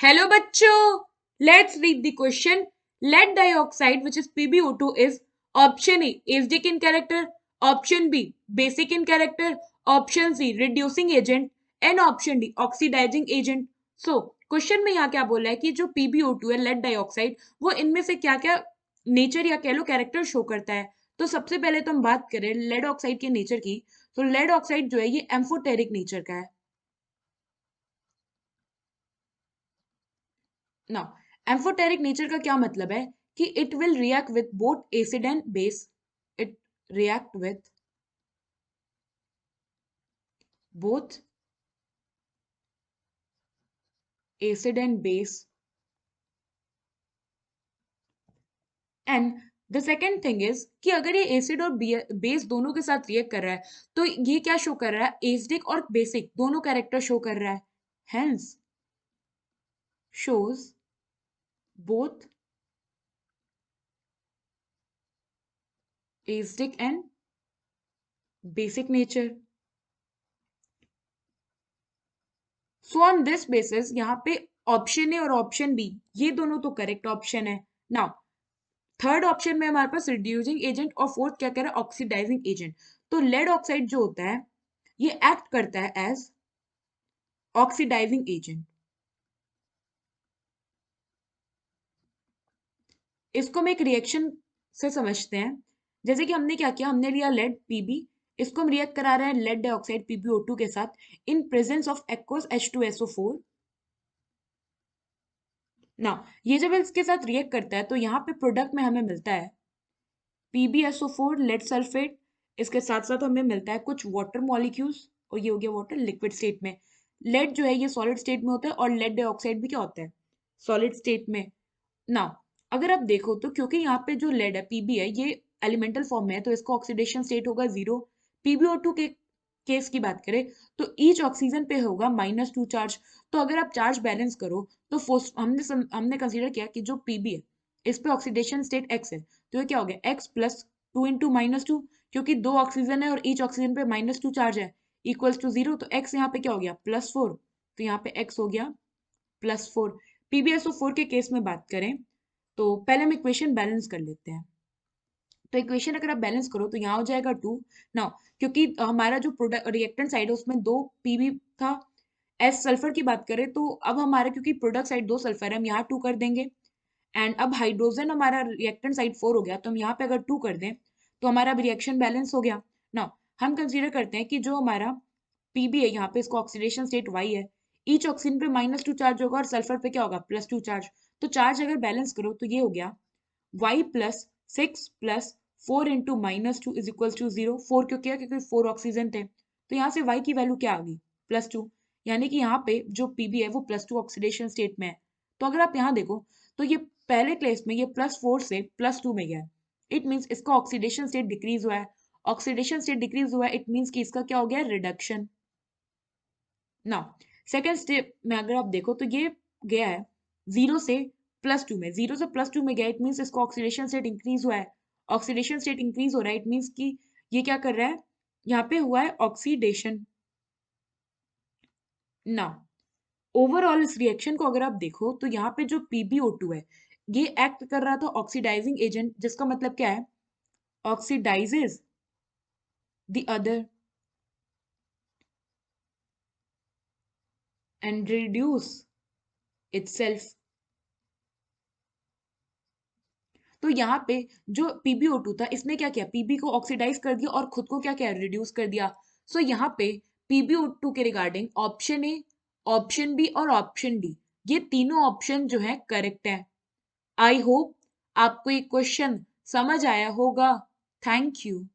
Hello bachcho, let's read the question. Lead dioxide which is PbO2 is option A acidic in character, option B basic in character, option C reducing agent and option D oxidizing agent. So question में यहाँ क्या बोला है कि जो PbO2 है lead dioxide वो इनमें से क्या क्या नेचर या कह लो कैरेक्टर शो करता है। तो सबसे पहले तो हम बात करें लेड ऑक्साइड के नेचर की, तो लेड ऑक्साइड जो है ये एम्फोटेरिक नेचर का है। नाउ एम्फोटेरिक नेचर का क्या मतलब है कि it will react with both acid and base. It react with both acid and base and the second thing is कि अगर ये एसिड और बेस दोनों के साथ रिएक्ट कर रहा है तो ये क्या शो कर रहा है, एसिडिक और बेसिक दोनों कैरेक्टर शो कर रहा है। Hence shows both acidic and basic nature. So on this basis यहाँ पे ऑप्शन ए और ऑप्शन बी ये दोनों तो करेक्ट ऑप्शन है। नाउ थर्ड ऑप्शन में हमारे पास रिड्यूसिंग एजेंट और फोर्थ क्या कह रहा है, ऑक्सीडाइजिंग एजेंट। तो लेड ऑक्साइड जो होता है ये एक्ट करता है एज ऑक्सीडाइजिंग एजेंट। इसको हम एक रिएक्शन से समझते हैं। जैसे कि हमने क्या किया, हमने लिया लेड पीबी, इसको हम रिएक्ट करा रहे हैं लेड डाइऑक्साइड PbO2 के साथ in presence of aqueous H2SO4। ना ये जब इसके साथ रिएक्ट करता है तो यहाँ पे प्रोडक्ट में हमें मिलता है PbSO4 लेड सल्फेट, इसके साथ साथ हमें मिलता है कुछ वाटर मॉलिक्यूल्स और ये हो गया वाटर लिक्विड स्टेट में। लेड जो है ये सॉलिड स्टेट में होता है और लेड डाइऑक्साइड भी क्या होता है, सॉलिड स्टेट में। नाउ अगर आप देखो तो क्योंकि यहाँ पे जो लेड है पीबी है ये एलिमेंटल फॉर्म में है तो इसका ऑक्सीडेशन स्टेट होगा 0। PbO2 के केस की बात करें तो ईच ऑक्सीजन पे होगा -2 चार्ज। तो अगर आप चार्ज बैलेंस करो तो हमने कंसीडर किया कि जो पीबी है इस पे ऑक्सीडेशन स्टेट x है, तो ये क्या हो गया x प्लस 2 इंटू -2, क्योंकि दो ऑक्सीजन है और ईच ऑक्सीजन पे -2 चार्ज है इक्वल्स टू 0, तो x यहाँ पे क्या हो गया +4, तो यहाँ पे x हो गया +4। PbSO4 के केस में बात करें तो पहले हम इक्वेशन बैलेंस कर लेते हैं। तो इक्वेशन अगर आप बैलेंस करो तो यहाँ हो जाएगा 2। नाउ क्योंकि हमारा जो प्रोडक्ट रिएक्टेंट साइड है उसमें 2 पीबी था, एस सल्फर की बात करें तो अब हमारा क्योंकि प्रोडक्ट साइड 2 सल्फर है हम यहाँ 2 कर देंगे। एंड अब हाइड्रोजन हमारा रिएक्टेंट साइड 4 हो गया तो हम यहाँ पे अगर 2 कर दें तो हमारा रिएक्शन बैलेंस हो गया। नाउ हम कंसीडर करते हैं कि जो हमारा पीबी है यहाँ पे इसको ऑक्सीडेशन स्टेट वाई है, ईच ऑक्सीजन पे -2 चार्ज होगा और सल्फर पे क्या होगा +2 चार्ज। तो चार्ज अगर बैलेंस करो तो ये हो गया y plus 6 plus 4 into -2 is equal to 0। 4 क्यों किया, क्योंकि 4 ऑक्सीजन थे, तो यहाँ से y की वैल्यू क्या आ गई +2, यानी कि यहाँ पे जो पीबी है वो +2 ऑक्सीडेशन स्टेट में है। तो अगर आप यहाँ देखो तो ये पहले केस में ये +4 से +2 में गया है, इट मीन्स इसका ऑक्सीडेशन स्टेट डिक्रीज हुआ है। ऑक्सीडेशन स्टेट डिक्रीज हुआ है इट मीन्स कि इसका क्या हो गया रिडक्शन। नाउ सेकेंड स्टेप में अगर आप देखो तो ये गया है 0 से +2 में, 0 से +2 में गया इट मीन्स इसका ऑक्सीडेशन स्टेट इंक्रीज हुआ है। ऑक्सीडेशन स्टेट इंक्रीज हो रहा है इट मीन्स कि ये क्या कर रहा है, यहाँ पे हुआ है ऑक्सीडेशन। नाउ ओवरऑल इस रिएक्शन को अगर आप देखो तो यहाँ पे जो PbO2 है ये एक्ट कर रहा था ऑक्सीडाइजिंग एजेंट, जिसका मतलब क्या है oxidises the other and reduce itself. तो यहाँ पे जो PbO2 था इसने क्या किया, पीबी को ऑक्सीडाइज कर दिया और खुद को क्या किया रिड्यूस कर दिया। सो यहाँ पे PbO2 के regarding option A, option B और ऑप्शन डी ये तीनों ऑप्शन जो है करेक्ट है। आई होप आपको ये क्वेश्चन समझ आया होगा। Thank you.